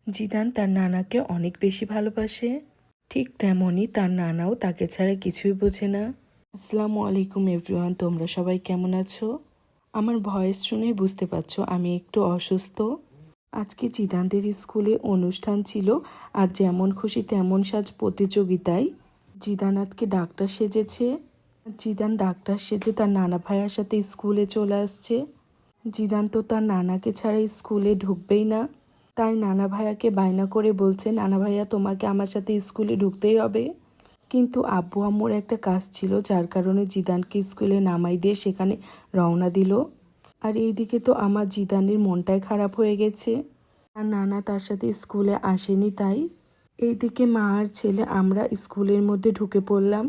Zidane তার নানাকে অনেক বেশি ভালোবাসে, ঠিক তেমনই তার নানাও তাকে ছাড়া কিছুই বোঝে না। আসসালামু আলাইকুম এভরিওয়ান, তোমরা সবাই কেমন আছো? আমার ভয়েস শুনেই বুঝতে পারছো আমি একটু অসুস্থ। আজকে জিদানদের স্কুলে অনুষ্ঠান ছিল, আর যেমন খুশি তেমন সাজ প্রতিযোগিতায় জিদান আজকে ডাক্তার সেজেছে। জিদান ডাক্তার সেজে তার নানা ভাইয়ার সাথে স্কুলে চলে আসছে। জিদান তো তার নানাকে ছাড়া স্কুলে ঢুকবেই না, তাই নানা ভাইয়াকে বায়না করে বলছে, নানা ভাইয়া তোমাকে আমার সাথে স্কুলে ঢুকতেই হবে। কিন্তু আব্বু আম্মুর একটা কাজ ছিল, যার কারণে জিদানকে স্কুলে নামাই দিয়ে সেখানে রওনা দিল। আর এইদিকে তো আমার জিদানের মনটাই খারাপ হয়ে গেছে, আর নানা তার সাথে স্কুলে আসেনি। তাই এইদিকে মা আর ছেলে আমরা স্কুলের মধ্যে ঢুকে পড়লাম।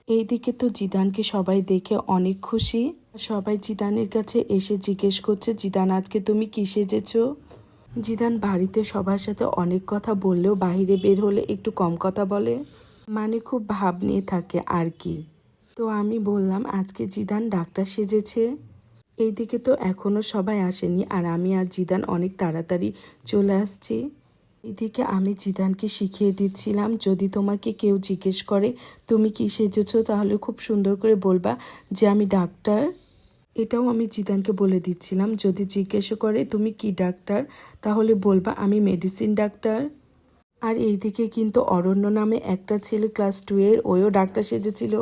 এইদিকে তো জিদানকে সবাই দেখে অনেক খুশি। সবাই জিদানের কাছে এসে জিজ্ঞেস করছে, জিদান আজকে তুমি কি সেজেছো? জিদান বাড়িতে সবার সাথে অনেক কথা বললেও বাইরে বের হলে একটু কম কথা বলে, মানে খুব ভাব নিয়ে থাকে আর কি। তো আমি বললাম আজকে জিদান ডাক্তার সেজেছে। এইদিকে তো এখনও সবাই আসেনি, আর আমি আর জিদান অনেক তাড়াতাড়ি চলে আসছি। এদিকে আমি জিদানকে শিখিয়ে দিচ্ছিলাম, যদি তোমাকে কেউ জিজ্ঞেস করে তুমি কি সেজেছো, তাহলে খুব সুন্দর করে বলবা যে আমি ডাক্তার। এটাও আমি জিদানকে বলে দিচ্ছিলাম, যদি জিজ্ঞেস করে তুমি কি ডাক্তার, তাহলে বলবা আমি মেডিসিন ডাক্তার। আর এইদিকে কিন্তু অরণ্য নামে একটা ছেলে ক্লাস 2 এর, ওও ডাক্তার সেজেছিল।